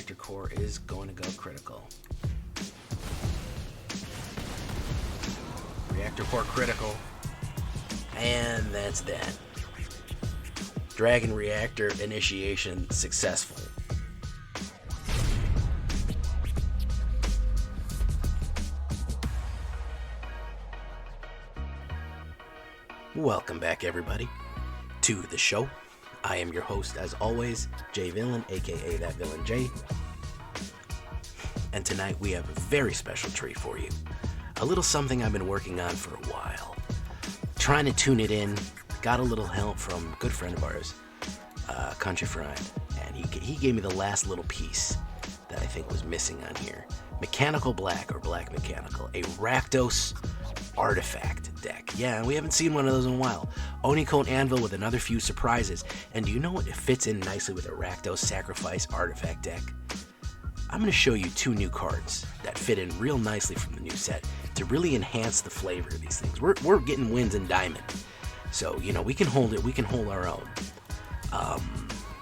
Reactor core is going to go critical. Reactor core critical. And that's that. Dragon Reactor initiation successful. Welcome back, everybody, to the show. I am your host, as always, J Villain, aka That Villain J. And tonight we have a very special treat for you. A little something I've been working on for a while. Trying to tune it in. Got a little help from a good friend of ours, Country Friend, and he gave me the last little piece that I think was missing on here. Mechanical Black, or Black Mechanical, a Rakdos artifact deck. Yeah, we haven't seen one of those in a while. Oni-Cult Anvil with another few surprises. And do you know what? It fits in nicely with a Rakdos Sacrifice artifact deck. I'm going to show you two new cards that fit in real nicely from the new set to really enhance the flavor of these things. We're getting wins in Diamond. So, you know, we can hold it. We can hold our own.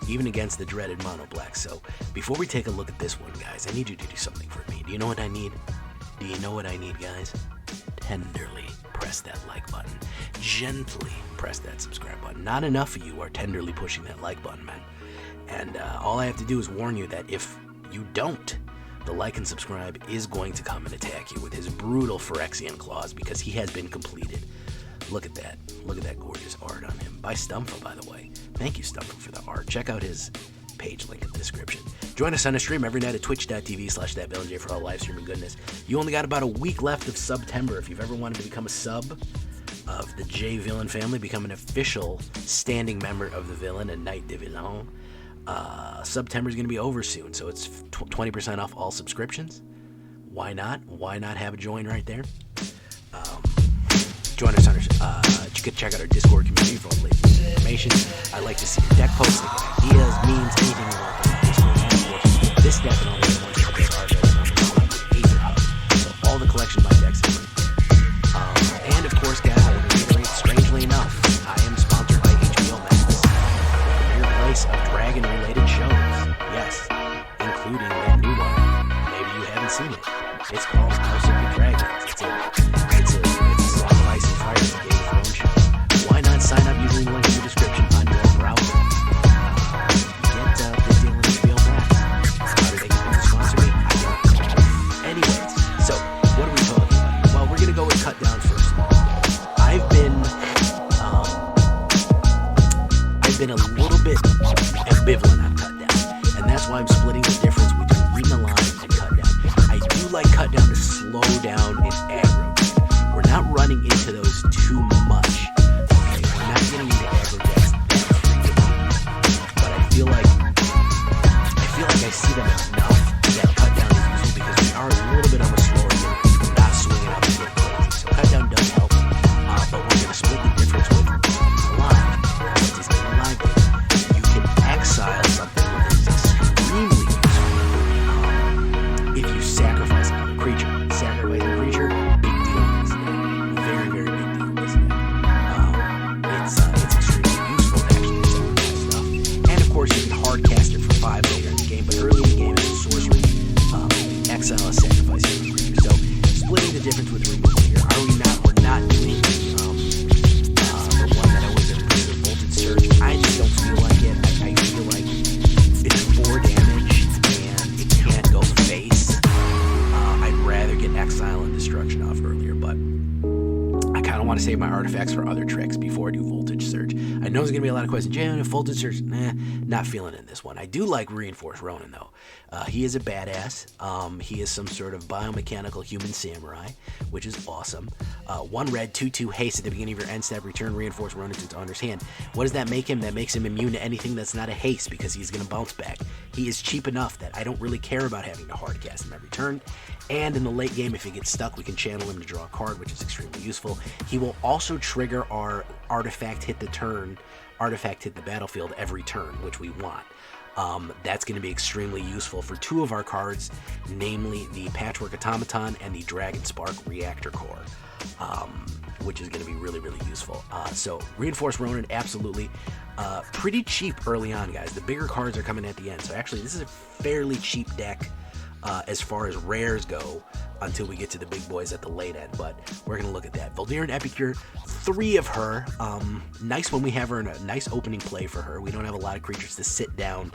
Even against the dreaded Mono Black. So, before we take a look at this one, guys, I need you to do something for me. Do you know what I need? Do you know what I need, guys? Tenderly press that like button. Gently press that subscribe button. Not enough of you are tenderly pushing that like button, man. And all I have to do is warn you that if you don't, the like and subscribe is going to come and attack you with his brutal Phyrexian claws, because he has been completed. Look at that. Look at that gorgeous art on him. By STUMFA, by the way. Thank you, STUMFA, for the art. Check out his page link in the description. Join us on the stream every night at twitch.tv/thatvillainj for all live streaming goodness. You only got about a week left of September. If you've ever wanted to become a sub of the J Villain family, become an official standing member of the Villain and Knight de Villain, September is going to be over soon, so it's 20% off all subscriptions. Why not? Why not have a join right there? Join us on our, you can check out our Discord community for all the latest information. I like to see your deck posts, ideas, memes, anything you want on Discord. And of course, this deck and all the other ones that are available on AetherHub. So all the collection by decks is right there. And of course, guys, I want to reiterate, strangely enough, I am sponsored by HBO Max, the premier place of dragon-related shows. Yes, including that new one. Maybe you haven't seen it. It's called House of the Dragons. It's a Song of Ice and Fire, it's a Game of Thrones show. Why not sign up using the link in the description on your browser? Get the deal in HBO Max. How do they get them to sponsor me? I don't know. Anyways, so what are we talking about? Well, we're gonna go with Cut Down first. I've been a little bit ambivalent on Cut Down, and that's why I'm splitting the difference between Reading the Line and Cut Down. I do like Cut Down to slow down its aggro. We're not running into those too much. Okay, we're not getting into aggro decks that frequently. But I feel like I see them enough that Cut Down is useful, because we are a little bit on the slower game. We're not swinging up and getting crazy. So Cut Down does help. But we're going to split the difference with Alive. What is in Alive? You can exile something that is extremely useful. If you sacrifice another creature. Sacrifice a creature, big deal in this deck. Very, very big deal in this deck. It's extremely useful to actually sacrifice stuff. And of course, you can hard cast it for 5 later in the game, but early in the game, as a sorcery, exile a sacrifice of a creature. So, splitting the difference with removal here. We're not doing the one that I was in the Voltage Surge. I just don't feel like it. I feel like it's 4 damage and it can't go face. I'd rather get Exile and Destruction off earlier, but I kind of want to save my artifacts for other tricks before I do Voltage Surge. I know there's going to be a lot of questions. Jay, Voltage Surge, not feeling it in this one. I do like Reinforced Ronin, though. He is a badass. He is some sort of biomechanical human samurai, which is awesome. 1 red, 2/2 haste at the beginning of your end step. Return Reinforced Ronin to its owner's hand. What does that make him? That makes him immune to anything that's not a haste, because he's going to bounce back. He is cheap enough that I don't really care about having to hard cast him every turn. And in the late game, if he gets stuck, we can channel him to draw a card, which is extremely useful. He will also trigger our artifact hit the battlefield every turn, which we want. That's going to be extremely useful for two of our cards, namely the Patchwork Automaton and the Dragonspark Reactor core, which is going to be really, really useful. So Reinforced Ronin, absolutely. Pretty cheap early on, guys. The bigger cards are coming at the end. So actually, this is a fairly cheap deck as far as rares go until we get to the big boys at the late end, but we're going to look at that. Voldaren Epicure, 3 of her. Nice when we have her in a nice opening play for her. We don't have a lot of creatures to sit down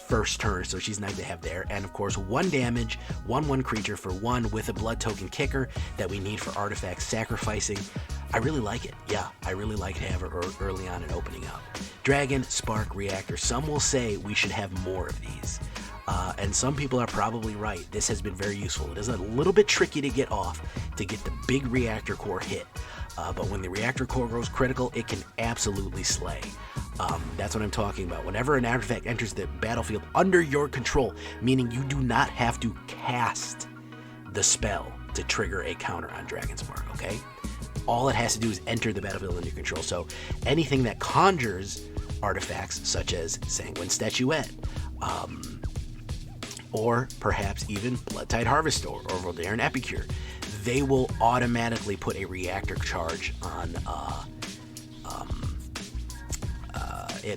first turn, so she's nice to have there. And of course, 1 damage, 1/1 creature for 1 with a blood token kicker that we need for artifact sacrificing. I really like it. Yeah, I really like to have her early on and opening up. Dragonspark Reactor. Some will say we should have more of these. And some people are probably right. This has been very useful. It is a little bit tricky to get off to get the big reactor core hit. But when the reactor core goes critical, it can absolutely slay. That's what I'm talking about. Whenever an artifact enters the battlefield under your control, meaning you do not have to cast the spell to trigger a counter on Dragonspark, okay? All it has to do is enter the battlefield under your control. So anything that conjures artifacts such as Sanguine Statuette, or perhaps even Bloodtithe Harvester or Voldaren Epicure, they will automatically put a reactor charge on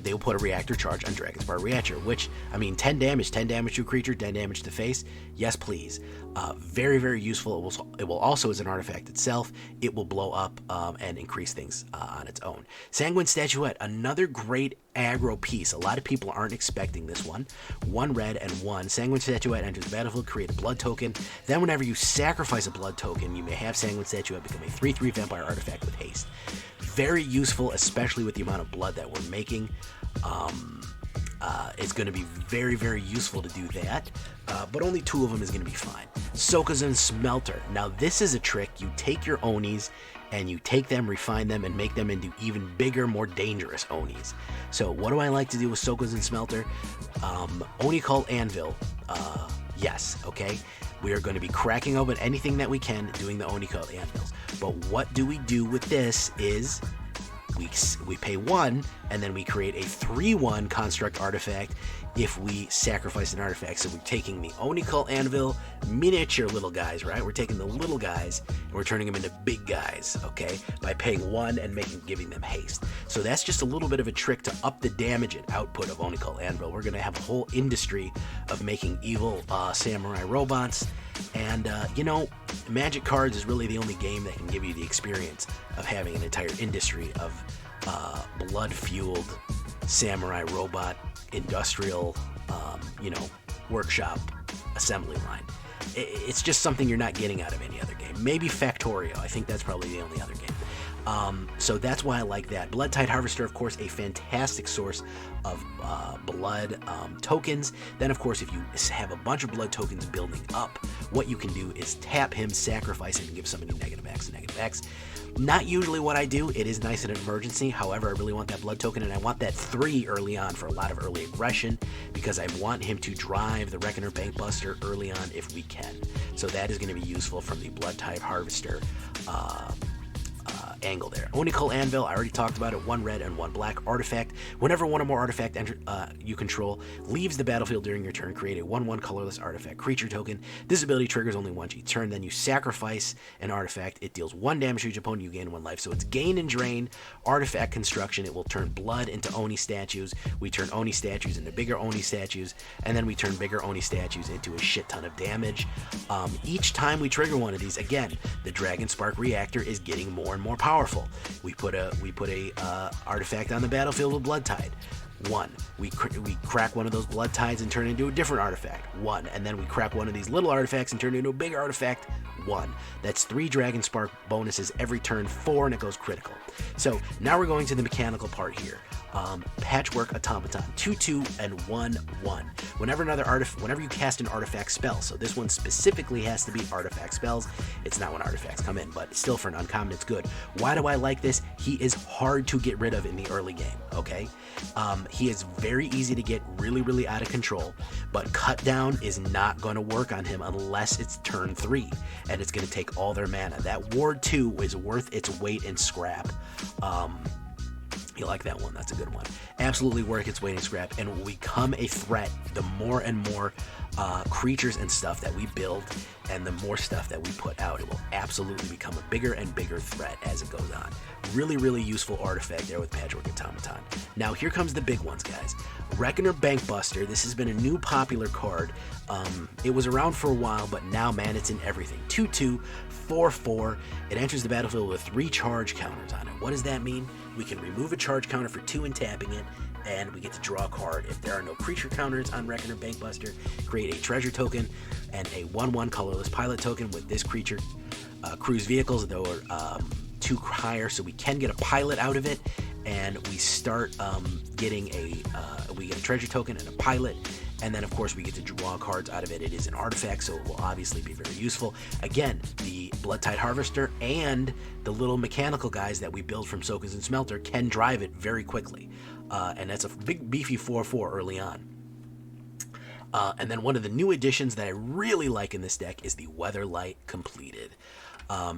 they will put a reactor charge on Dragonspark Reactor, which, I mean, 10 damage to a creature, 10 damage to face. Yes, please. Very, very useful. It will also, as an artifact itself, it will blow up and increase things on its own. Sanguine Statuette, another great aggro piece. A lot of people aren't expecting this one. 1 red and 1. Sanguine Statuette enters the battlefield, create a blood token. Then whenever you sacrifice a blood token, you may have Sanguine Statuette become a 3/3 vampire artifact with haste. Very useful, especially with the amount of blood that we're making. It's going to be very, very useful to do that, but only 2 of them is going to be fine. Sokenzan Smelter. Now, this is a trick. You take your Onis, and you take them, refine them, and make them into even bigger, more dangerous Onis. So what do I like to do with Sokenzan Smelter? Oni-Cult Anvil. Yes, okay? We are going to be cracking open anything that we can doing the Oni-Cult Anvils. But what do we do with this is we pay 1, and then we create a 3/1 construct artifact if we sacrifice an artifact. So we're taking the Oni-Cult Anvil miniature little guys, right? We're taking the little guys and we're turning them into big guys, okay? By paying 1 and giving them haste. So that's just a little bit of a trick to up the damage and output of Oni-Cult Anvil. We're going to have a whole industry of making evil samurai robots. And, you know, Magic cards is really the only game that can give you the experience of having an entire industry of blood-fueled samurai robot industrial, workshop assembly line. It's just something you're not getting out of any other game. Maybe Factorio. I think that's probably the only other game. So that's why I like that. Bloodtithe Harvester, of course, a fantastic source of blood tokens. Then, of course, if you have a bunch of blood tokens building up, what you can do is tap him, sacrifice him, and give somebody -X and -X. Not usually what I do. It is nice in an emergency. However, I really want that blood token, and I want that 3 early on for a lot of early aggression, because I want him to drive the Reckoner Bankbuster early on if we can. So that is going to be useful from the Bloodtithe Harvester angle there. Oni-Cult Anvil, I already talked about it. 1 red and 1 black artifact. Whenever 1 or more artifact you control leaves the battlefield during your turn, create a 1/1 colorless artifact creature token. This ability triggers only once each turn. Then you sacrifice an artifact. It deals 1 damage to each opponent. You gain 1 life. So it's gain and drain artifact construction. It will turn blood into Oni statues. We turn Oni statues into bigger Oni statues, and then we turn bigger Oni statues into a shit ton of damage. Each time we trigger one of these, again, the Dragonspark Reactor is getting more and more powerful. We put a artifact on the battlefield with Bloodtithe. 1. We crack one of those Bloodtides and turn it into a different artifact. 1. And then we crack one of these little artifacts and turn it into a bigger artifact. 1. That's 3 Dragonspark bonuses every turn, 4, and it goes critical. So now we're going to the mechanical part here. Patchwork Automaton, 2/2 and 1/1. Whenever you cast an artifact spell, so this one specifically has to be artifact spells. It's not when artifacts come in, but still for an uncommon, it's good. Why do I like this? He is hard to get rid of in the early game, okay? He is very easy to get really, really out of control, but cut down is not going to work on him unless it's turn 3, and it's going to take all their mana. That Ward 2 is worth its weight in scrap. You like that one? That's a good one. Absolutely worth its weight in scrap, and will become a threat the more and more creatures and stuff that we build, and the more stuff that we put out. It will absolutely become a bigger and bigger threat as it goes on. Really, really useful artifact there with Patchwork Automaton. Now here comes the big ones, guys. Reckoner Bankbuster. This has been a new popular card. It was around for a while, but now, man, it's in everything. 2/2, 4/4. It enters the battlefield with 3 charge counters on it. What does that mean? We can remove a charge counter for 2 and tapping it, and we get to draw a card. If there are no creature counters on Reckoner Bankbuster, create a treasure token and a 1/1 colorless pilot token with this creature. Cruise vehicles, though, are 2 higher, so we can get a pilot out of it, and we start getting we get a treasure token and a pilot. And then, of course, we get to draw cards out of it. It is an artifact, so it will obviously be very useful. Again, the Bloodtithe Harvester and the little mechanical guys that we build from Sokenzan Smelter can drive it very quickly. And that's a big, beefy 4/4 early on. And then one of the new additions that I really like in this deck is the Weatherlight Compleated.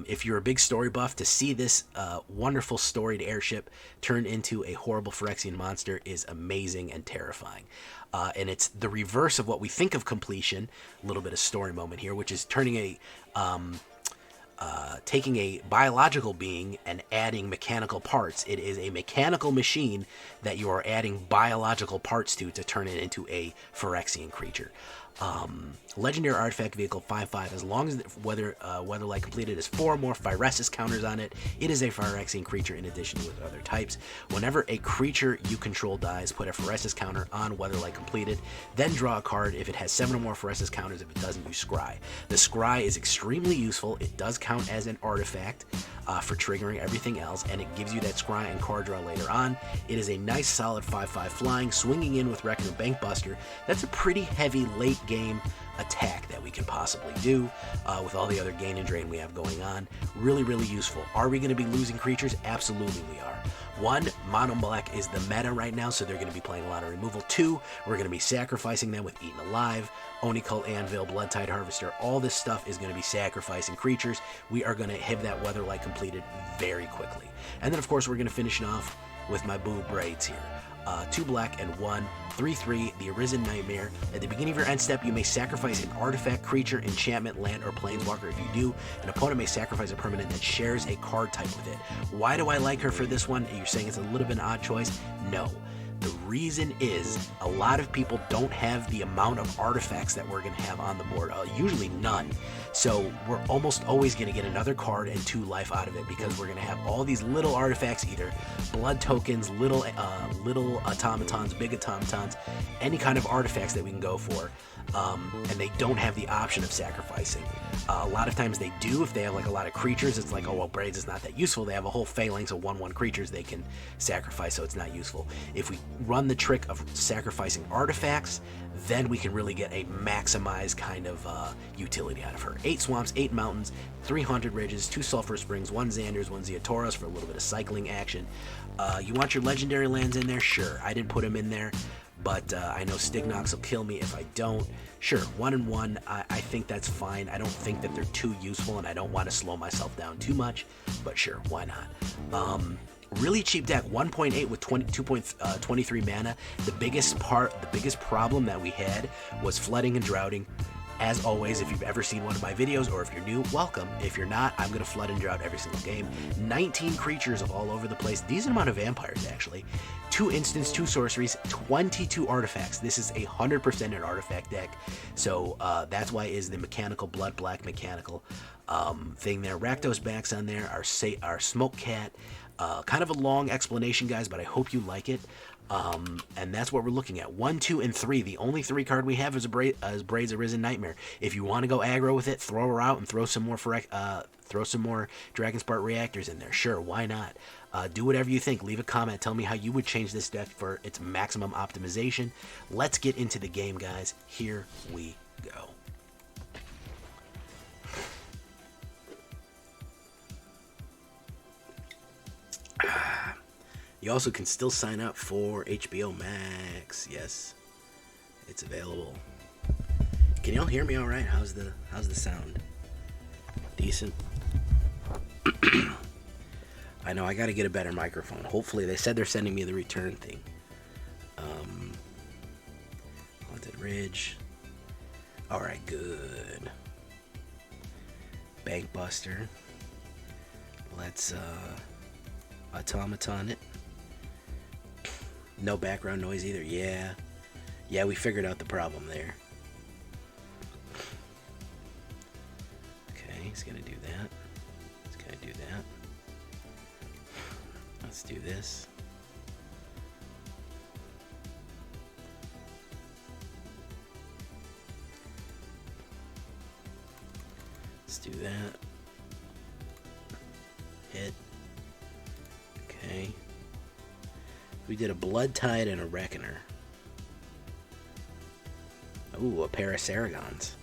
If you're a big story buff, to see this wonderful storied airship turn into a horrible Phyrexian monster is amazing and terrifying. And it's the reverse of what we think of completion. A little bit of story moment here, which is turning taking a biological being and adding mechanical parts. It is a mechanical machine that you are adding biological parts to turn it into a Phyrexian creature. Legendary artifact vehicle 5/5. As long as Weatherlight Compleated has 4 more Phyresis counters on it, it is a Phyrexian creature in addition to other types. Whenever a creature you control dies, put a Phyresis counter on Weatherlight Compleated, then draw a card. If it has 7 or more Phyresis counters, if it doesn't, you scry. The scry is extremely useful. It does count as an artifact for triggering everything else, and it gives you that scry and card draw later on. It is a nice solid 5/5 flying, swinging in with Reckoner Bankbuster. That's a pretty heavy late game attack that we can possibly do with all the other gain and drain we have going on. Really, really useful. Are we going to be losing creatures? Absolutely we are. 1, mono black is the meta right now, so they're going to be playing a lot of removal. 2, we're going to be sacrificing them with Eaten Alive, Oni-Cult Anvil, Bloodtithe Harvester. All this stuff is going to be sacrificing creatures. We are going to have that Weatherlight Compleated very quickly. And then, of course, we're going to finish it off with my boo Braids here. 2 black and 1, 3/3, the Arisen Nightmare. At the beginning of your end step, you may sacrifice an artifact, creature, enchantment, land, or planeswalker. If you do, an opponent may sacrifice a permanent that shares a card type with it. Why do I like her for this one? You're saying it's a little bit an odd choice? No. The reason is a lot of people don't have the amount of artifacts that we're going to have on the board, usually none. So we're almost always going to get another card and 2 life out of it, because we're going to have all these little artifacts, either blood tokens, little automatons, big automatons, any kind of artifacts that we can go for. And they don't have the option of sacrificing. A lot of times they do. If they have like a lot of creatures, it's like, oh well, Braids is not that useful. They have a whole phalanx of 1/1 creatures they can sacrifice, so it's not useful. If we run the trick of sacrificing artifacts, then we can really get a maximized kind of utility out of her. 8 swamps, 8 mountains, 300 ridges, 2 Sulfurous Springs, 1 Xanders, 1 Ziatoras for a little bit of cycling action. You want your legendary lands in there? Sure. I didn't put them in there, but I know Stignox will kill me if I don't. Sure, 1 and 1, I think that's fine. I don't think that they're too useful, and I don't want to slow myself down too much, but sure, why not? Really cheap deck, 1.8 with 2.23 mana. The biggest problem that we had was flooding and droughting. As always, if you've ever seen one of my videos, or if you're new, welcome. If you're not, I'm going to flood and drought every single game. 19 creatures of all over the place. Decent amount of vampires, actually. 2 instants, 2 sorceries, 22 artifacts. This is 100% an artifact deck. So that's why it is the mechanical, blood black mechanical thing there. Rakdos backs on there, our Smoke Cat. Kind of a long explanation, guys, but I hope you like it. And that's what we're looking at. 1, 2, and 3. The only 3 card we have is Braids Arisen Nightmare. If you want to go aggro with it, throw her out and throw some more Dragonspark Reactors in there. Sure, why not? Do whatever you think. Leave a comment. Tell me how you would change this deck for its maximum optimization. Let's get into the game, guys. Here we go. You also can still sign up for HBO Max. Yes, it's available. Can y'all hear me all right? How's the sound? Decent. I know I got to get a better microphone. Hopefully, they said they're sending me the return thing. Haunted Ridge. All right, good. Bankbuster. Let's automaton it. No background noise either. Yeah, we figured out the problem there. Okay, he's gonna do that. He's gonna do that. Let's do this. Let's do that. Hit. Okay. We did a Bloodtithe and a Reckoner. Ooh, a pair of Saragons.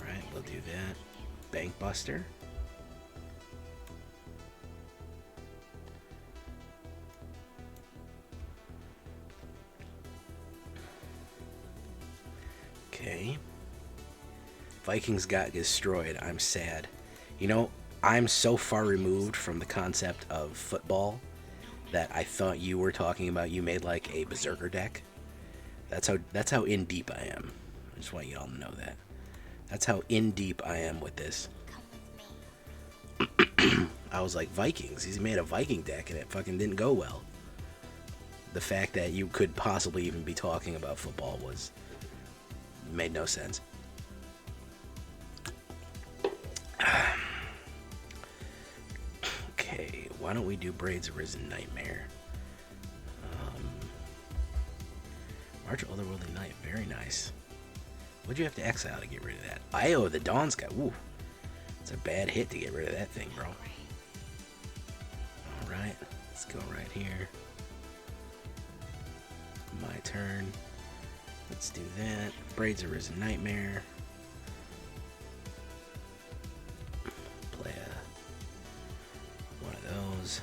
Alright, we'll do that. Bankbuster. Okay. Vikings got destroyed. I'm sad. You know, I'm so far removed from the concept of football that I thought you were talking about. You made like a berserker deck. That's how in deep I am. I just want you all to know that. That's how in deep I am with this. I was like, Vikings. He's made a Viking deck and it fucking didn't go well. The fact that you could possibly even be talking about football made no sense. Okay, why don't we do Braids Arisen Nightmare? March Otherworldly Night, very nice. What'd you have to exile to get rid of that? Io, the Dawn Sky. Ooh, it's a bad hit to get rid of that thing, bro. Alright, let's go right here. My turn. Let's do that. Braids Arisen Nightmare. Play one of those.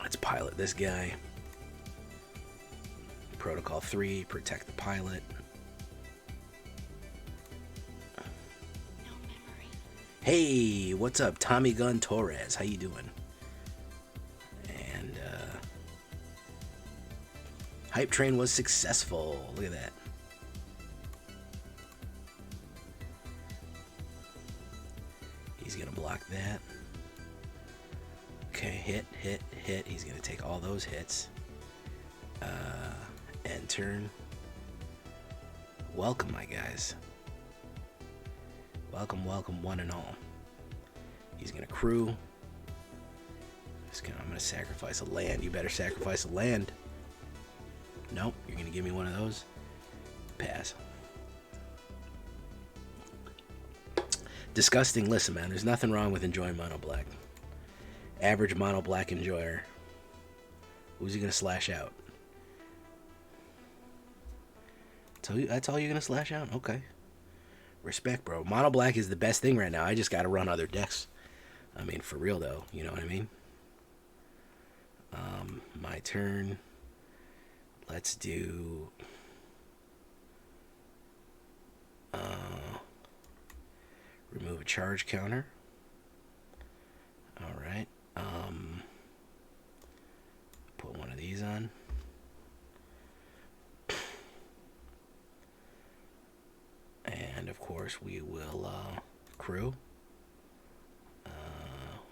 Let's pilot this guy. Protocol 3, protect the pilot. Hey, what's up, Tommy Gun Torres? How you doing? And Hype Train was successful. Look at that. He's gonna block that. Okay, hit, hit, hit. He's gonna take all those hits. End turn. Welcome, my guys. Welcome, welcome, one and all. He's gonna crew. I'm gonna sacrifice a land. You better sacrifice a land. Nope, you're gonna give me one of those. Pass. Disgusting. Listen, man, there's nothing wrong with enjoying mono black. Average mono black enjoyer. Who's he gonna slash out? That's all you're gonna slash out? Okay. Respect, bro. Mono black is the best thing right now. I just gotta run other decks. I mean, for real though, you know what I mean? My turn. Let's do remove a charge counter. Alright. Put one of these on. And of course we will crew.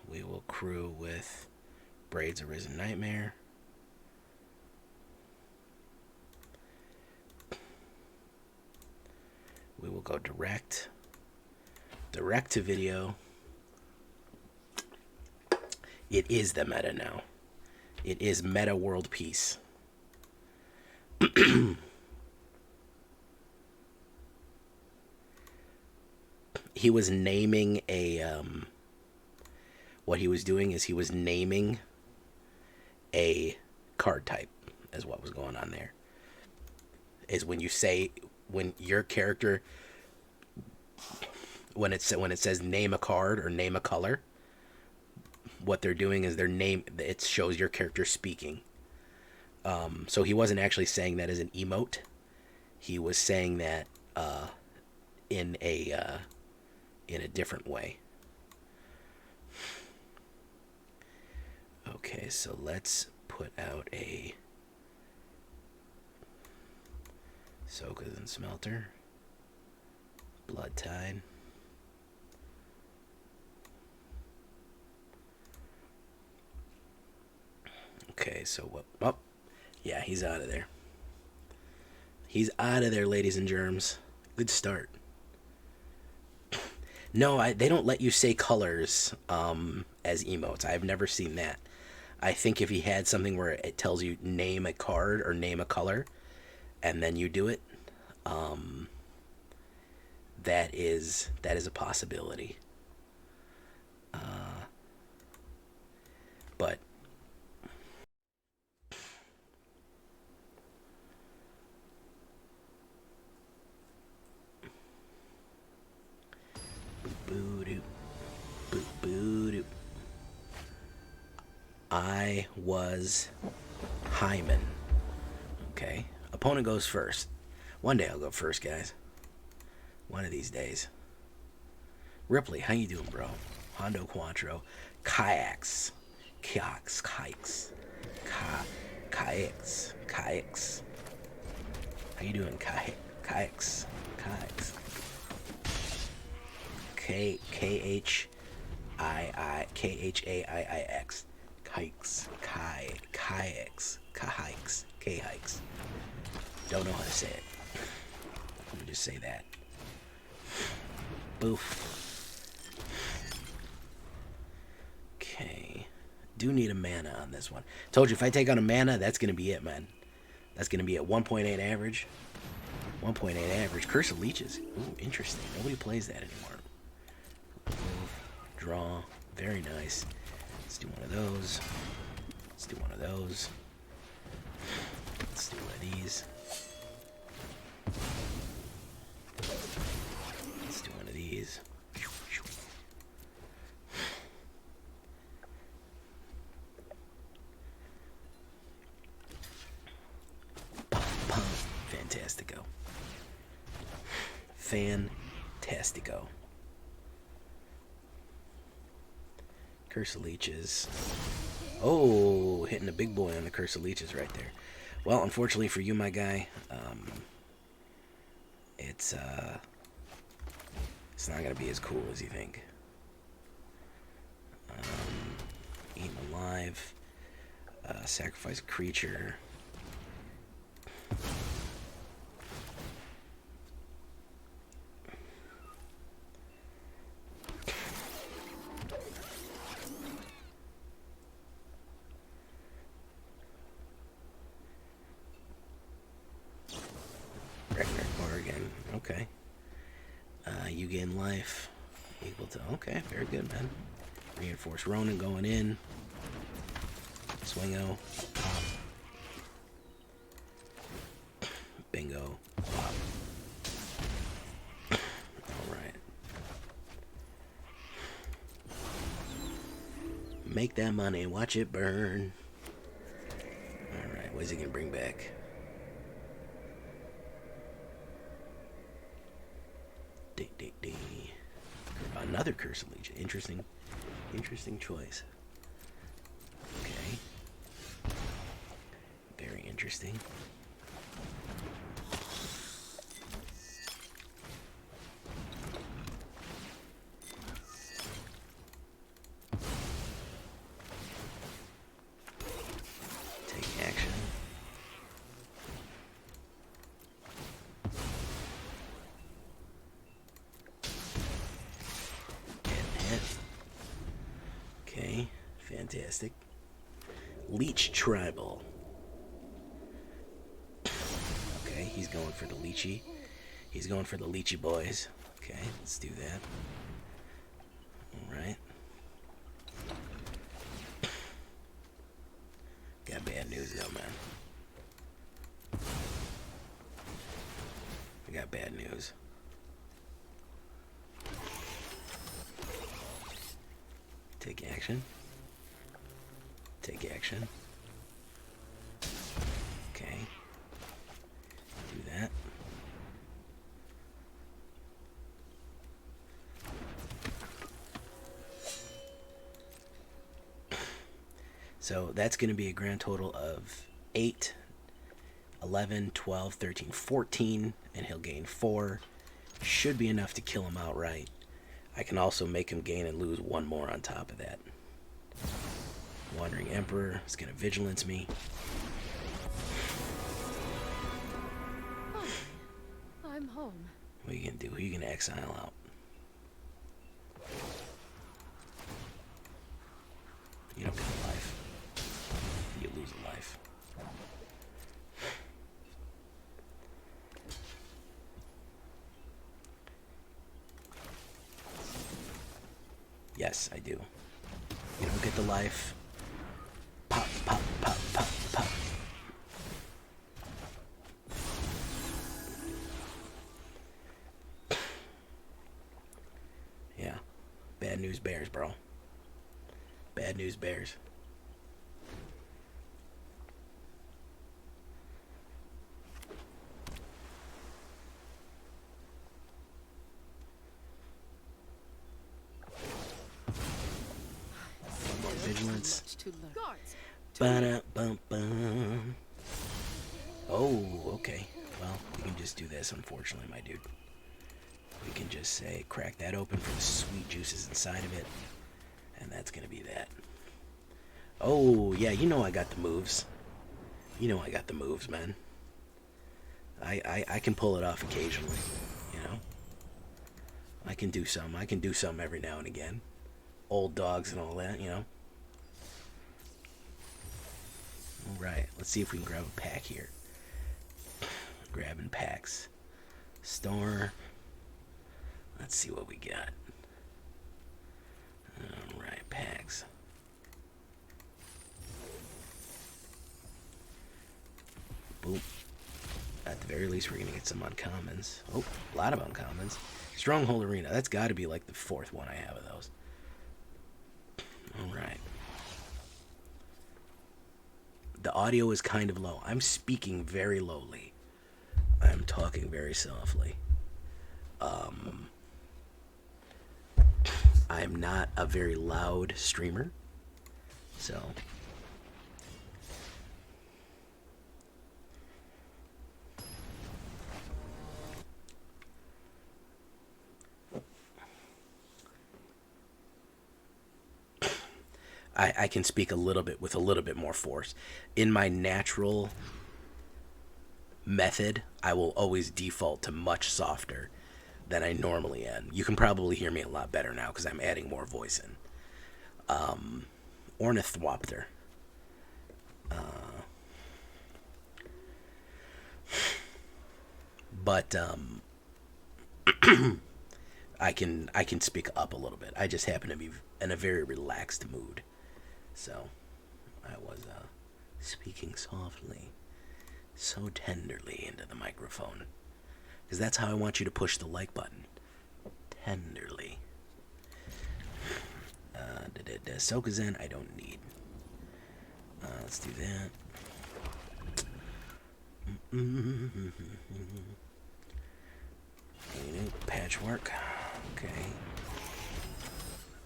We will crew with Braids Arisen Nightmare. We will go direct to video. It is the meta now. It is meta world peace. He was naming a what he was doing is he was naming a card type is what was going on there. Is when you say, when your character, when it says name a card or name a color, what they're doing is it shows your character speaking. So he wasn't actually saying that as an emote. he was saying that in a different way. Okay, so let's put out a Sokenzan Smelter, Bloodtithe. Okay, so what? Oh, yeah, he's out of there. He's out of there, ladies and germs. Good start. No, they don't let you say colors as emotes. I've never seen that. I think if he had something where it tells you name a card or name a color, and then you do it, that is a possibility. But boo-doo, boo-doo. I was Hyman. Okay. Opponent goes first. One day I'll go first, guys. One of these days. Ripley, how you doing, bro? Hondo Quattro. Kayaks. Kayaks. Kayaks. Kayaks. Kayaks. How you doing, Kayaks? Kayaks. Khaix. Kayaks. Kayaks. Kayaks. Kayaks. Don't know how to say it. Let me just say that. Boof. Okay. Do need a mana on this one. Told you, if I take out a mana, that's going to be it, man. That's going to be at 1.8 average. 1.8 average. Curse of Leeches. Ooh, interesting. Nobody plays that anymore. Draw. Very nice. Let's do one of those. Let's do one of those. Let's do one of these. Let's do one of these. Fantastico. Fantastico. Curse of Leeches. Oh, hitting a big boy on the Curse of Leeches right there. Well, unfortunately for you, my guy, it's not gonna be as cool as you think. Eaten alive. Sacrifice a creature. Okay. You gain life equal to... Okay, very good, man. Reinforced Ronin going in. Swingo. Pop. Bingo. Pop. Alright. Make that money. Watch it burn. Alright, what's he gonna bring back? Another Curse of Legion. Interesting choice. Okay. Very interesting. Take action. Okay, fantastic. Leech Tribal. Okay, he's going for the Leechy. He's going for the Leechy boys. Okay, let's do that. Alright. Got bad news though, man. I got bad news. Take action. Take action. Okay. Do that. So that's going to be a grand total of 8, 11, 12, 13, 14, and he'll gain 4. Should be enough to kill him outright. I can also make him gain and lose 1 more on top of that. Wandering Emperor is going to Vigilance me. I'm home. What are you going to do? Who are you going to exile out? You don't get a life. You lose a life. Yes, I do. You don't get the life. Pop, pop, pop, pop, pop. Yeah. Bad news bears, bro. Bad news bears. More vigilance. Ba-da-bum-bum. Oh, okay. Well, we can just do this, unfortunately, my dude. We can just say, crack that open for the sweet juices inside of it. And that's going to be that. Oh, yeah, you know I got the moves. You know I got the moves, man. I can pull it off occasionally, you know. I can do some. I can do some every now and again. Old dogs and all that, you know. Alright, let's see if we can grab a pack here. Grabbing packs. Store. Let's see what we got. Alright, packs. Boom. At the very least, we're going to get some uncommons. Oh, a lot of uncommons. Stronghold Arena. That's got to be like the 4th one I have of those. Alright. The audio is kind of low. I'm speaking very lowly. I'm talking very softly. I'm not a very loud streamer, so I can speak a little bit with a little bit more force. In my natural method, I will always default to much softer than I normally am. You can probably hear me a lot better now because I'm adding more voice in. Ornithopter. But I can speak up a little bit. I just happen to be in a very relaxed mood. So I was speaking softly, so tenderly into the microphone. Because that's how I want you to push the like button. Tenderly. Sokenzan, I don't need. Let's do that. Patchwork. Okay.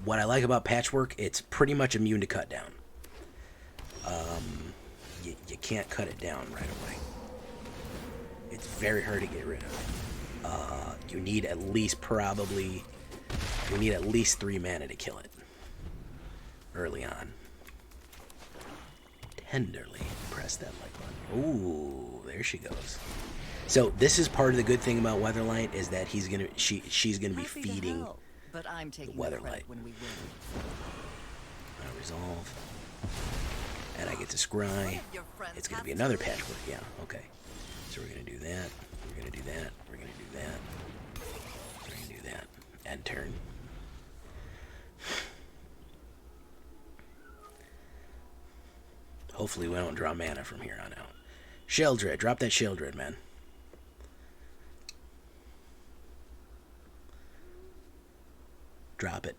What I like about Patchwork, it's pretty much immune to cut down. You can't cut it down right away. It's very hard to get rid of. You need at least 3 mana to kill it. Early on. Tenderly press that like button. Ooh, there she goes. So this is part of the good thing about Weatherlight is that she's gonna be feeding help, but I'm taking the Weatherlight. when we win. I resolve. And I get to scry. It's gonna be another Patchwork, yeah, okay. So we're gonna do that. We're gonna do that. We're gonna do that. We're gonna do that. End turn. Hopefully we don't draw mana from here on out. Sheldred, drop that Sheldred, man. Drop it.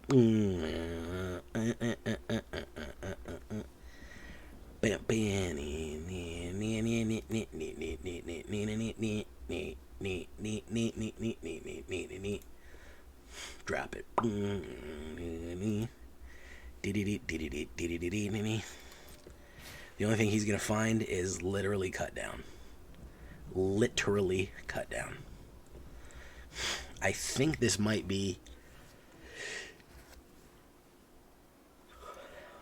Drop it. The only thing he's going to find is literally cut down. Literally cut down. I think this might be...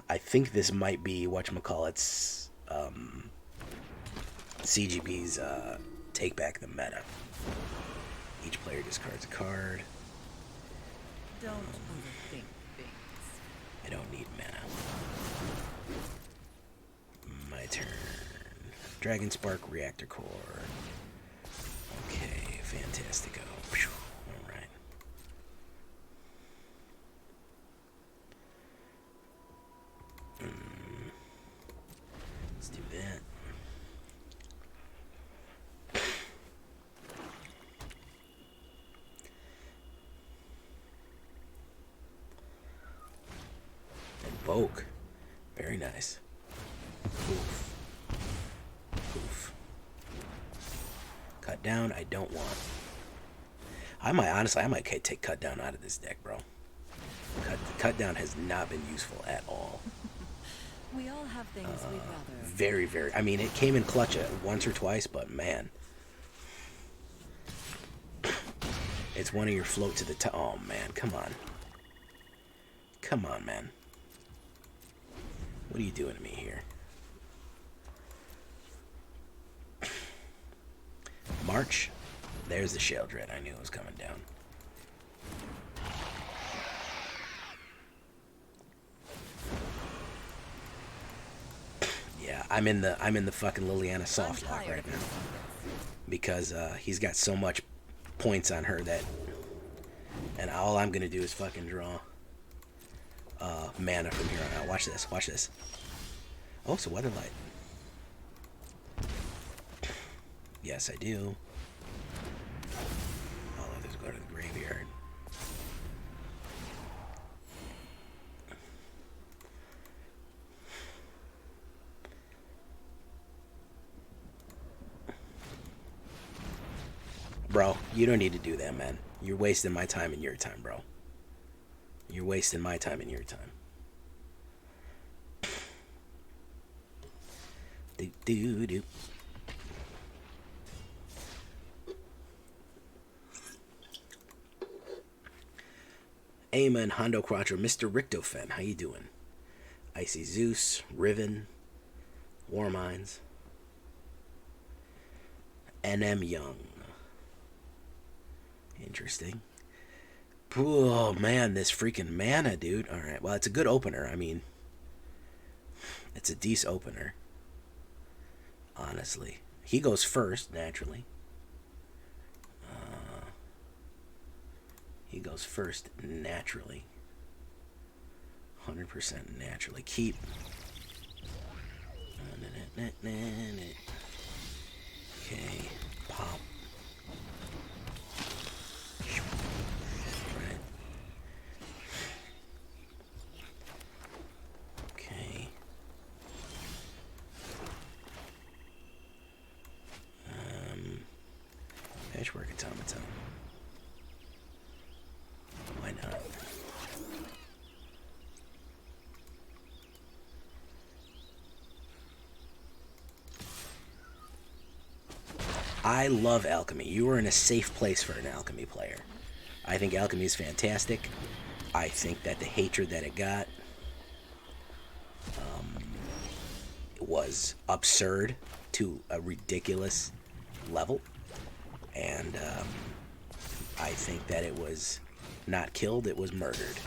whatchamacallit's, CGB's, Take Back the Meta. Each player discards a card. Don't overthink things. I don't need mana. My turn. Dragonspark Reactor Core. Okay, fantastico. Alright. Let's do that. Invoke. Very nice. Oof. Oof. Cut down, I don't want. I might take cut down out of this deck, bro. Cut down has not been useful at all. We all have things we'd rather. Very, very. I mean, it came in clutch once or twice, but man. It's one of your float to the top. Oh, man. Come on. Come on, man. What are you doing to me here? March. There's the Shell Dread. I knew it was coming down. Yeah, I'm in the fucking Liliana soft lock right now. Because he's got so much points on her that, and all I'm gonna do is fucking draw mana from here on out. Watch this, watch this. Oh, so Weatherlight. Yes, I do. All others go to the graveyard. Bro, you don't need to do that, man. You're wasting my time and your time, bro. You're wasting my time and your time. Do-do-do. Amen, Hondo Quattro, Mr. Richtofen, how you doing? Icy Zeus, Riven, War Mines, NM Young. Interesting. Oh, man, this freaking mana, dude. Alright, well, it's a good opener. I mean, it's a decent opener. Honestly. He goes first, naturally. He goes first, naturally. 100% naturally. Keep. Okay. Pop. Right. Okay. Patchwork Automaton. Why not? I love Alchemy. You are in a safe place for an Alchemy player. I think Alchemy is fantastic. I think that the hatred that it got was absurd to a ridiculous level. And I think that it was not killed, it was murdered.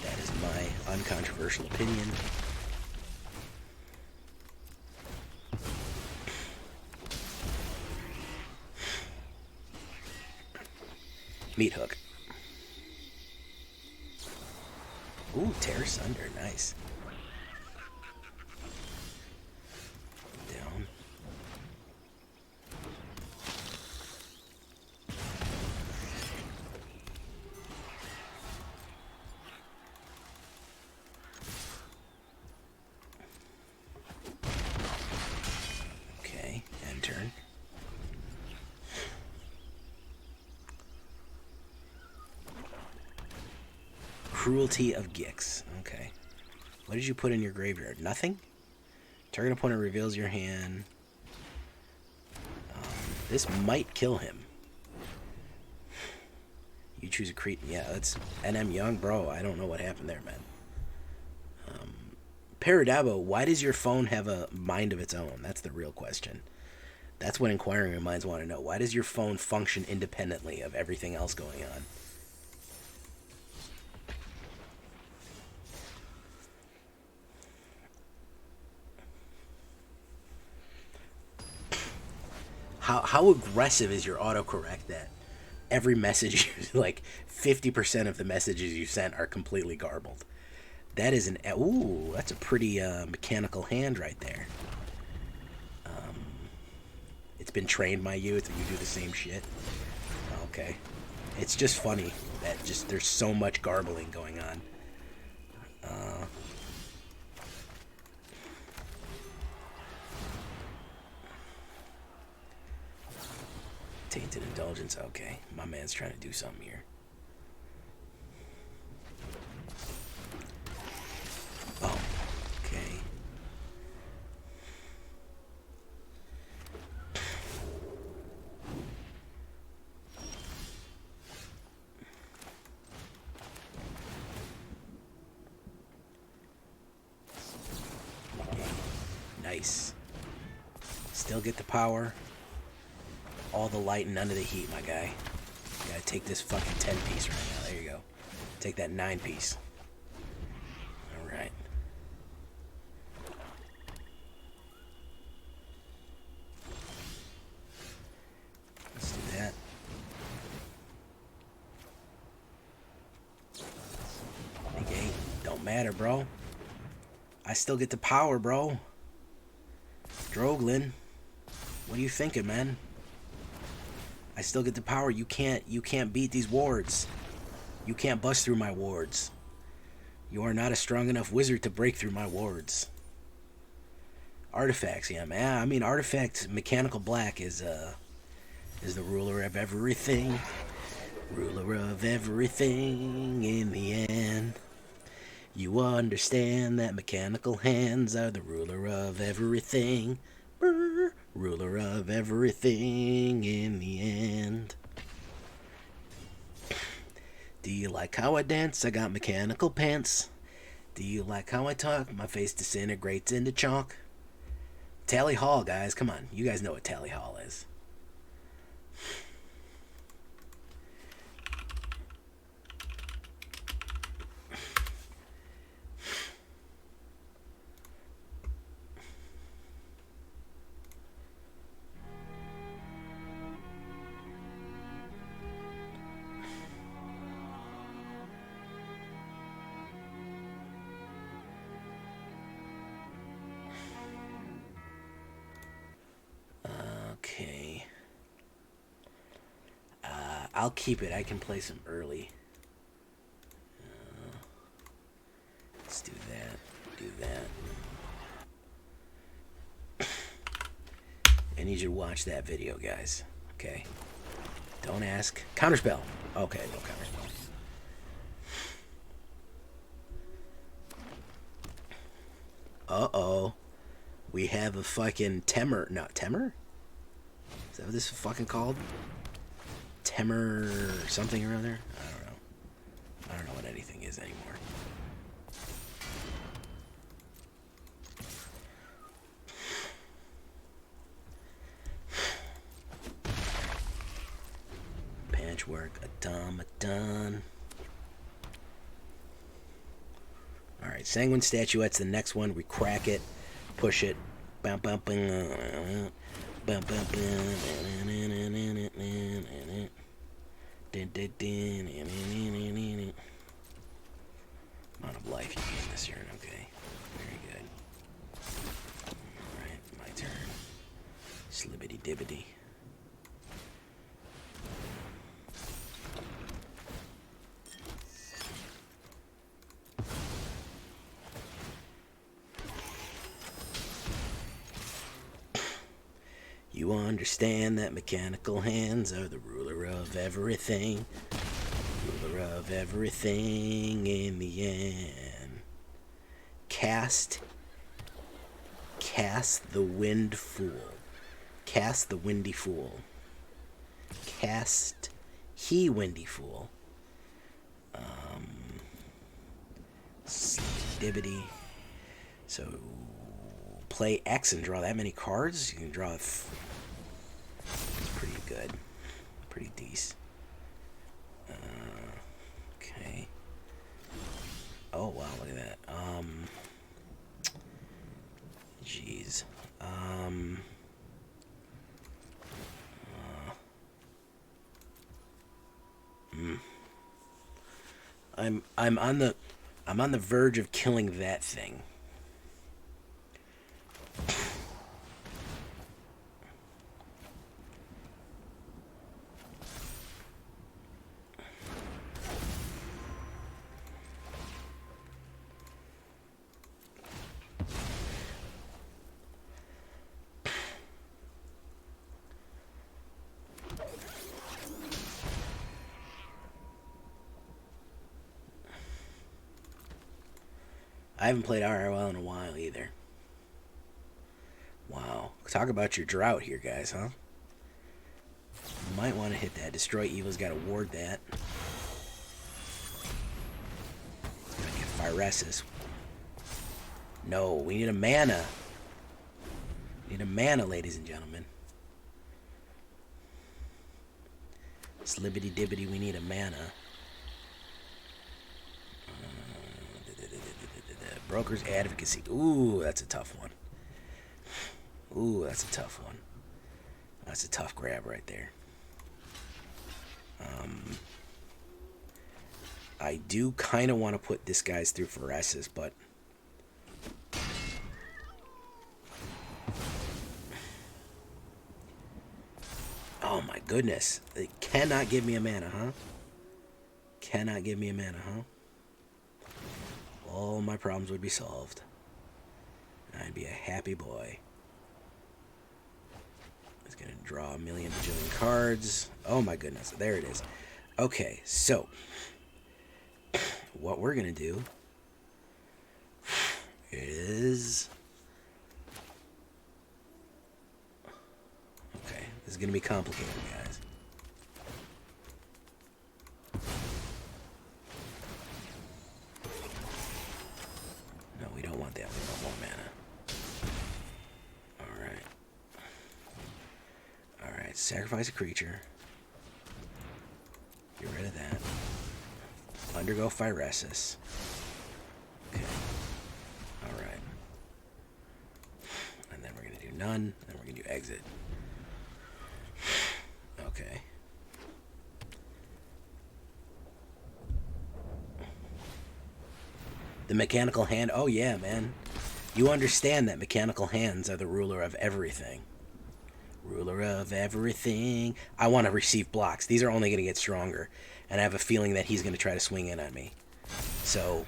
That is my uncontroversial opinion. Meat Hook. Ooh, Tear Sunder, nice. Down. Okay, end turn. Cruelty of Gix. Okay. What did you put in your graveyard? Nothing? Target opponent reveals your hand. This might kill him. You choose a creature. Yeah, that's NM Young, bro. I don't know what happened there, man. Paradabo, why does your phone have a mind of its own? That's the real question. That's what inquiring minds want to know. Why does your phone function independently of everything else going on? How aggressive is your autocorrect that every message, like 50% of the messages you sent are completely garbled? That is ooh, that's a pretty mechanical hand right there. It's been trained by you, you do the same shit. Okay. It's just funny that there's so much garbling going on. Tainted Indulgence, okay. My man's trying to do something here. Oh, okay. Nice. Still get the power. All the light and none of the heat, my guy. You gotta take this fucking 10-piece right now. There you go. Take that 9-piece. Alright. Let's do that. Negate. Don't matter, bro. I still get the power, bro. Droglin. What are you thinking, man? I still get the power. You can't beat these wards. You can't bust through my wards. You are not a strong enough wizard to break through my wards. Artifacts, yeah, man. I mean, artifact mechanical black is the ruler of everything. Ruler of everything in the end. You understand that mechanical hands are the ruler of everything. Brr, ruler of everything in the end. Do you like how I dance? I got mechanical pants. Do you like how I talk? My face disintegrates into chalk. Tally Hall, guys. Come on. You guys know what Tally Hall is. Okay. I'll keep it. I can play some early. Let's do that. Do that. I need you to watch that video, guys. Okay. Don't ask. Counterspell. Okay, no counterspell. Uh-oh. We have a fucking Temur. Not Temur? Is that what this is fucking called? Temur something or other? I don't know. I don't know what anything is anymore. Patchwork Automaton. Alright, Sanguine Statuette's the next one. We crack it, push it. Bum, bum, bum. Bum, bum, bum. Amount of life you gain this turn, okay. Very good. Alright, my turn. Slibbity dibbity. You understand that mechanical hands are the ruler of everything. Ruler of everything in the end. Cast the Wind Fool. Cast the Windy Fool. Cast he Windy Fool. Dibbity. So play X and draw that many cards. You can draw. It's pretty good. Pretty decent. Okay. Oh wow, look at that. Jeez. I'm on the verge of killing that thing. I haven't played ROL in a while either. Wow. Talk about your drought here, guys, huh? You might want to hit that. Destroy Evil's got to ward that. Gotta get Phyresis. No, we need a mana. We need a mana, ladies and gentlemen. Slibbity dibbity, we need a mana. Broker's Advocacy. Ooh, that's a tough one. Ooh, that's a tough one. That's a tough grab right there. I do kind of want to put this guy's through Phyresis, but... Oh my goodness. It cannot give me a mana, huh? Cannot give me a mana, huh? All my problems would be solved. I'd be a happy boy. It's gonna draw a million bajillion cards. Oh my goodness, there it is. Okay, so what we're gonna do is... Okay, this is gonna be complicated, guys. No, we don't want that. We want more mana. Alright. Alright, sacrifice a creature. Get rid of that. Undergo Phyresis. Okay. Alright. And then we're going to do none. Then we're going to do exit. Okay. The mechanical hand. Oh yeah, man. You understand that mechanical hands are the ruler of everything. Ruler of everything. I want to receive blocks. These are only going to get stronger. And I have a feeling that he's going to try to swing in on me. So,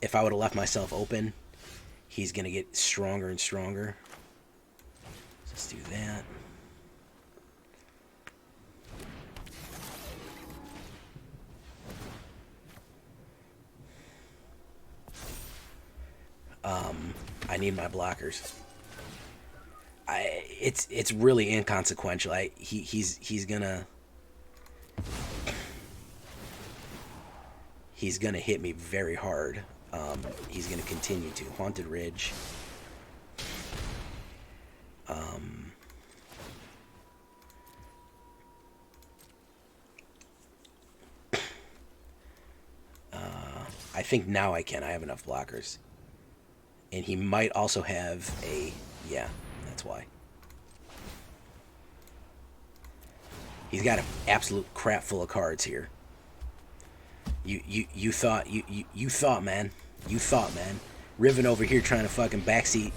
if I would have left myself open, he's going to get stronger and stronger. Let's do that. I need my blockers. It's really inconsequential. He's gonna hit me very hard. He's gonna continue to Haunted Ridge. I think now I can. I have enough blockers. And he might also have a... Yeah, that's why. He's got an absolute crap full of cards here. You thought, man. You thought, man. Riven over here trying to fucking backseat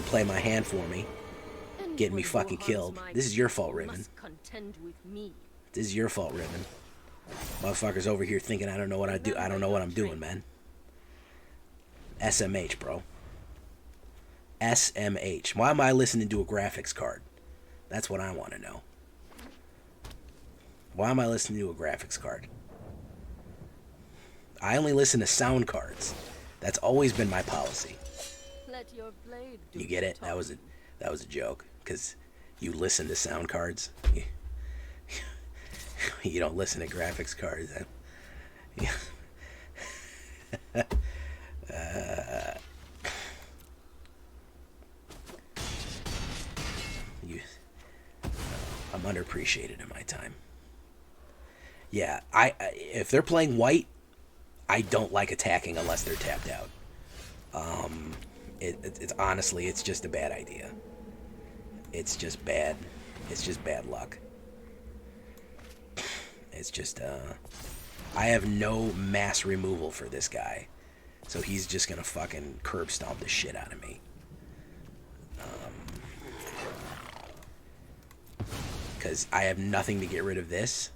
play my hand for me. Getting me fucking killed. This is your fault, Riven. This is your fault, Riven. Motherfuckers over here thinking I don't know what I do. I don't know what I'm doing, man. SMH, bro. SMH. Why am I listening to a graphics card? That's what I want to know. Why am I listening to a graphics card? I only listen to sound cards. That's always been my policy. You get it? That was a joke. Because you listen to sound cards. You don't listen to graphics cards. I'm underappreciated in my time. Yeah, if they're playing white, I don't like attacking unless they're tapped out. It's honestly, it's just a bad idea. It's just bad. It's just bad luck. It's just, I have no mass removal for this guy. So he's just gonna fucking curb stomp the shit out of me. Because I have nothing to get rid of this.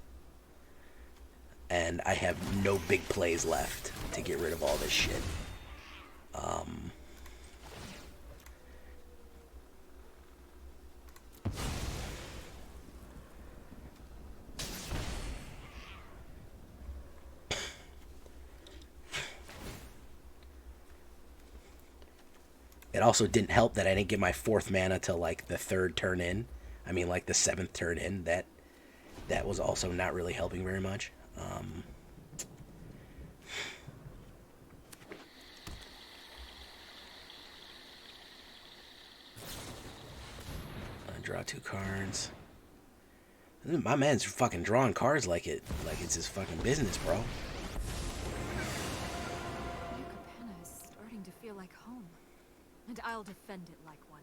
And I have no big plays left to get rid of all this shit. It also didn't help that I didn't get my 4th mana till like the 3rd turn in. I mean, like the 7th turn in. That was also not really helping very much. I draw 2 cards. My man's fucking drawing cards like it's his fucking business, bro. Yucapena is starting to feel like home, and I'll defend it like one.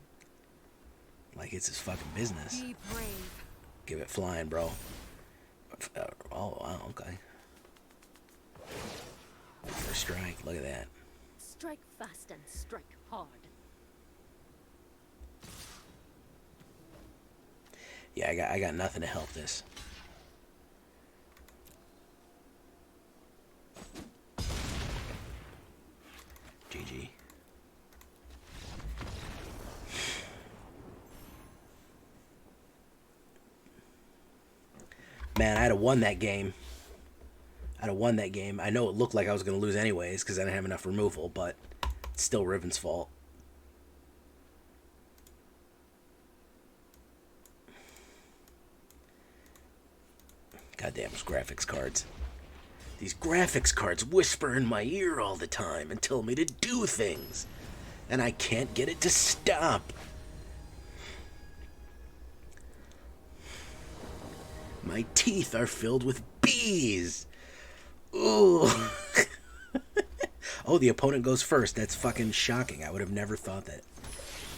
Like it's his fucking business. Be brave. Give it flying, bro. Oh, wow, okay. First strike, look at that. Strike fast and strike hard. Yeah, I got nothing to help this. GG. Man, I'd have won that game. I know it looked like I was going to lose anyways because I didn't have enough removal, but it's still Riven's fault. Goddamn those graphics cards. These graphics cards whisper in my ear all the time and tell me to do things. And I can't get it to stop. My teeth are filled with bees. Ooh. Oh, the opponent goes first. That's fucking shocking. I would have never thought that.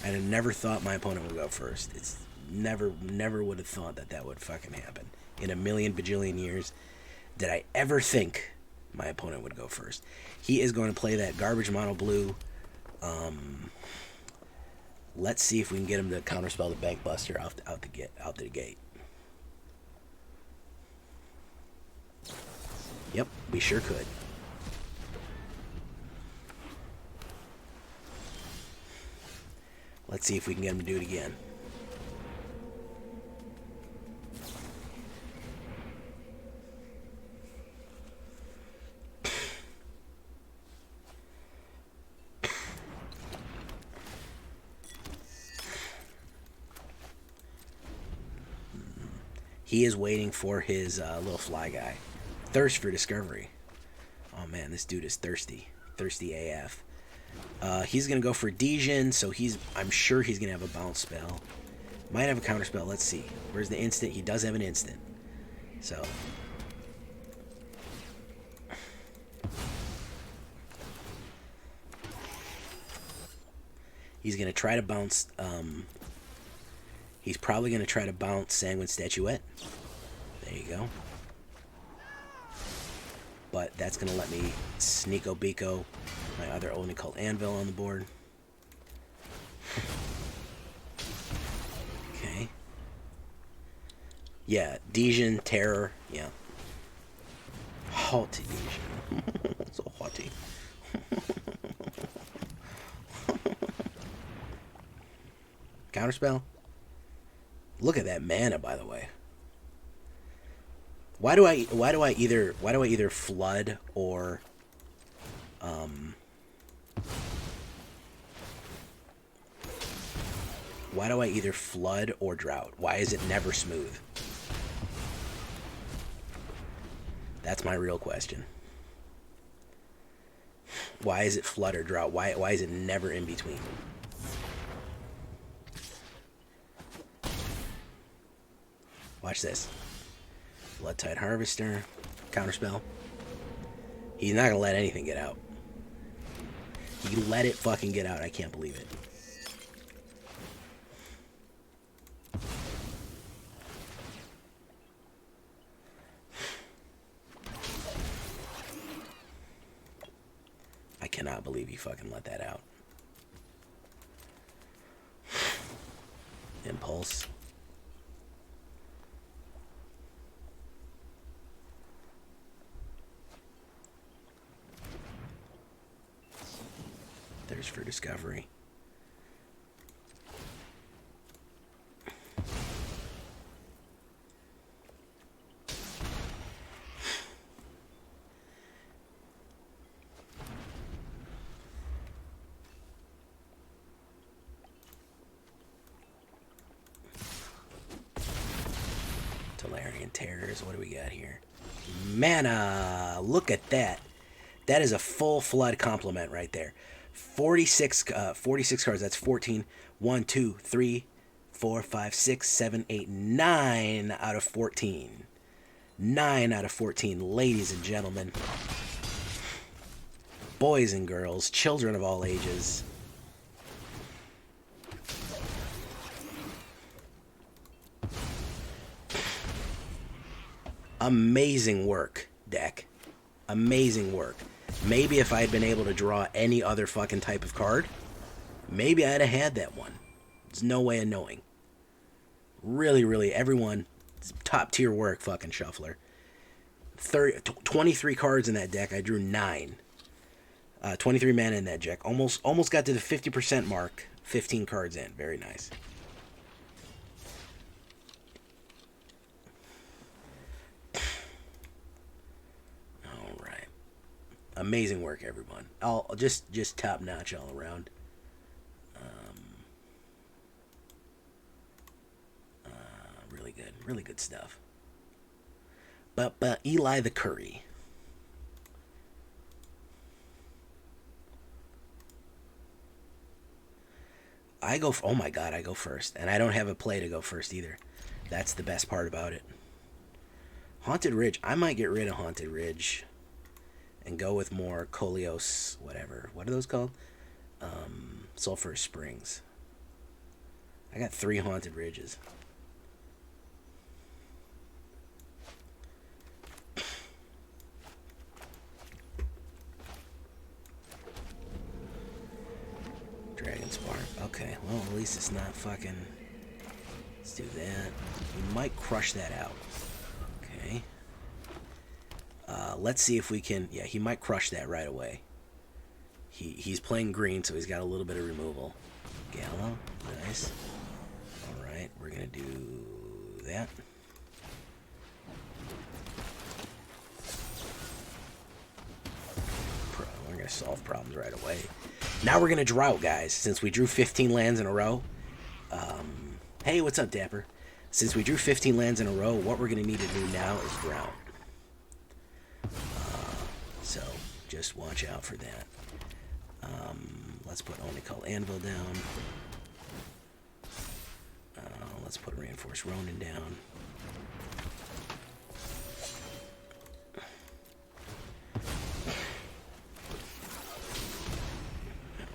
I'd have never thought my opponent would go first. It's never would have thought that would fucking happen. In a million bajillion years, did I ever think my opponent would go first? He is going to play that garbage mono blue. Let's see if we can get him to counterspell the Bankbuster out the gate. Yep, we sure could. Let's see if we can get him to do it again. He is waiting for his little fly guy. Thirst for discovery. Oh man, this dude is thirsty. Thirsty AF. He's going to go for Dejin, so I'm sure he's going to have a bounce spell. Might have a counter spell. Let's see. Where's the instant? He does have an instant. So. He's going to try to bounce. He's probably going to try to bounce Sanguine Statuette. There you go. But that's going to let me Sneeko Biko my other Oni-Cult Anvil on the board. Okay. Yeah, Dejin, Terror, yeah. Haughty Dejin. So haughty. Counterspell? Look at that mana, by the way. Why do I either flood or Why do I either flood or drought? Why is it never smooth? That's my real question. Why is it flood or drought? Why is it never in between? Watch this. Bloodtithe Harvester. Counterspell. He's not gonna let anything get out. He let it fucking get out. I can't believe it. I cannot believe he fucking let that out. Impulse. There's for discovery. Tolarian Terrors. What do we got here? Mana! Look at that. That is a full flood complement right there. 46 cards. That's 14. 1, 2, 3, 4, 5, 6, 7, 8, 9 out of 14. 9 out of 14, ladies and gentlemen. Boys and girls, children of all ages. Amazing work, deck. Amazing work. Maybe if I had been able to draw any other fucking type of card, maybe I'd have had that one. There's no way of knowing. Really, really, everyone, top tier work, fucking Shuffler. 23 cards in that deck. I drew 9. 23 mana in that deck. Almost got to the 50% mark. 15 cards in. Very nice. Amazing work, everyone. All just top notch all around. Really good stuff. But Eli the Curry. Oh my god, I go first, and I don't have a play to go first either. That's the best part about it. Haunted Ridge. I might get rid of Haunted Ridge and go with more Coleos, whatever. What are those called? Sulfurous Springs. I got 3 Haunted Ridges. Dragonspark. Okay, well, at least it's not fucking... Let's do that. We might crush that out. Okay. Let's see if we can... Yeah, he might crush that right away. He's playing green, so he's got a little bit of removal. Gallo, nice. Alright, we're going to do that. We're going to solve problems right away. Now we're going to drought, guys, since we drew 15 lands in a row. Hey, what's up, Dapper? Since we drew 15 lands in a row, what we're going to need to do now is drought. So, just watch out for that. Let's put Oni-Cult Anvil down. Let's put Reinforced Ronin down.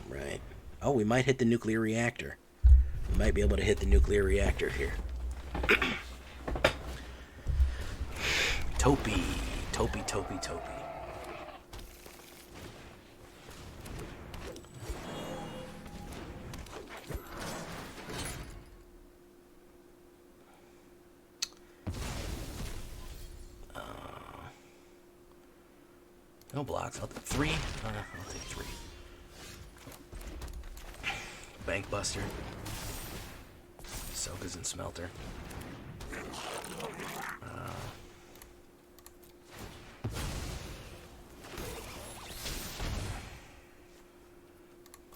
Alright. Oh, we might hit the nuclear reactor. We might be able to hit the nuclear reactor here. Topi. No blocks. I'll take 3. I'll take 3. Bankbuster. Sokenzan Smelter.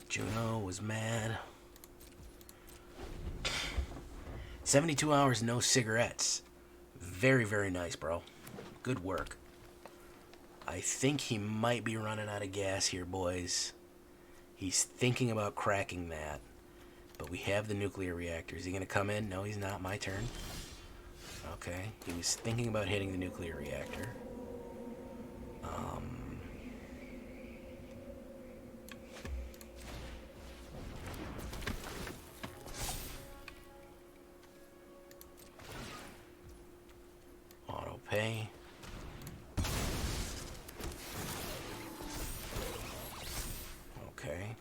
Juno was mad. 72 hours, no cigarettes. Very, very nice, bro. Good work. I think he might be running out of gas here, boys. He's thinking about cracking that. But we have the nuclear reactor. Is he going to come in? No, he's not. My turn. Okay. He was thinking about hitting the nuclear reactor. Auto pay. Okay.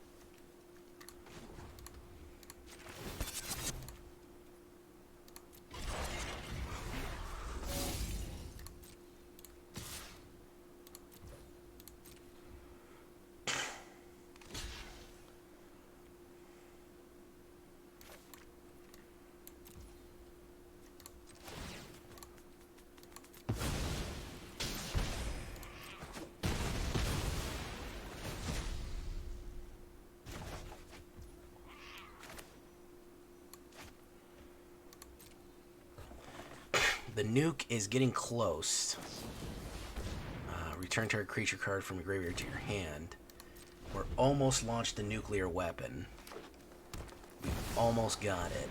The nuke is getting close. Return target creature card from your graveyard to your hand. We're almost launched the nuclear weapon. We almost got it.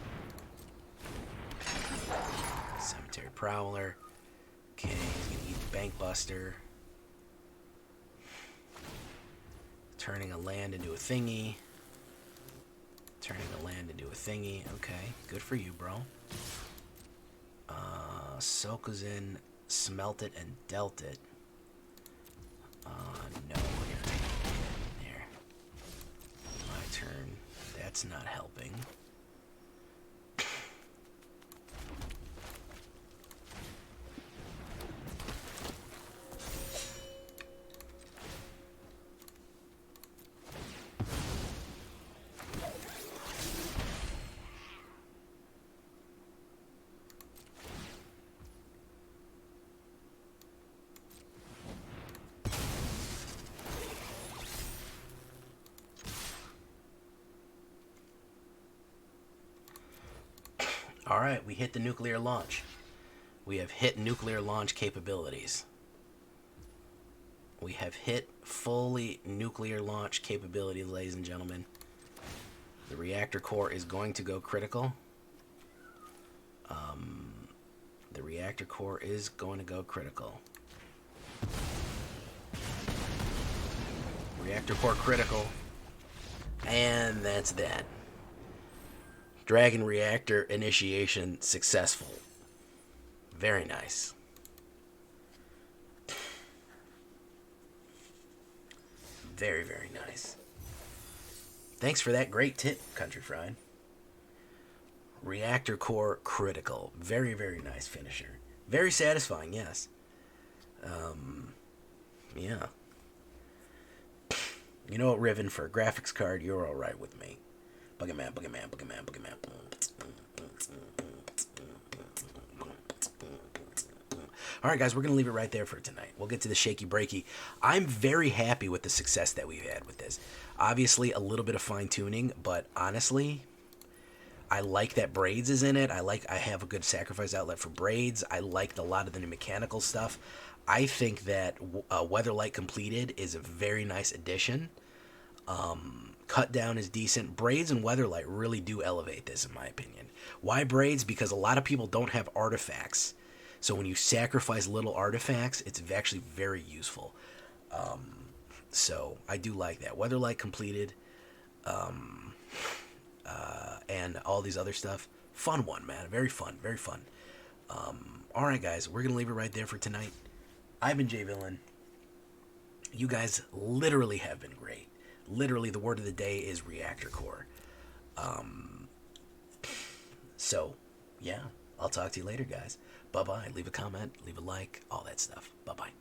Cemetery Prowler. Okay, he's gonna eat the Bankbuster. Turning a land into a thingy. Turning a land into a thingy. Okay, good for you, bro. Sokenzan Smelter and dealt it. No, we're gonna take it there. My turn. That's not helping. Alright, we hit the nuclear launch. We have hit nuclear launch capabilities. We have hit fully nuclear launch capabilities, ladies and gentlemen. The reactor core is going to go critical. The reactor core is going to go critical. Reactor core critical. And that's that. Dragon reactor initiation successful. Very nice. Very, very nice. Thanks for that great tip, Country Fried. Reactor core critical. Very, very nice finisher. Very satisfying, yes. Yeah. You know what, Riven, for a graphics card, you're alright with me. Boogeyman, boogeyman, boogeyman, boogeyman. Alright, guys, we're going to leave it right there for tonight. We'll get to the shaky breaky. I'm very happy with the success that we've had with this. Obviously, a little bit of fine-tuning, but honestly, I like that Braids is in it. I have a good sacrifice outlet for Braids. I liked a lot of the new mechanical stuff. I think that Weatherlight Compleated is a very nice addition. Cut down is decent. Braids and Weatherlight really do elevate this, in my opinion. Why Braids? Because a lot of people don't have artifacts. So when you sacrifice little artifacts, it's actually very useful. So I do like that. Weatherlight Compleated, and all these other stuff. Fun one, man. Very fun. Very fun. Alright, guys. We're going to leave it right there for tonight. I've been Jay Villain. You guys literally have been great. Literally, the word of the day is reactor core. So, yeah. I'll talk to you later, guys. Bye-bye. Leave a comment. Leave a like. All that stuff. Bye-bye.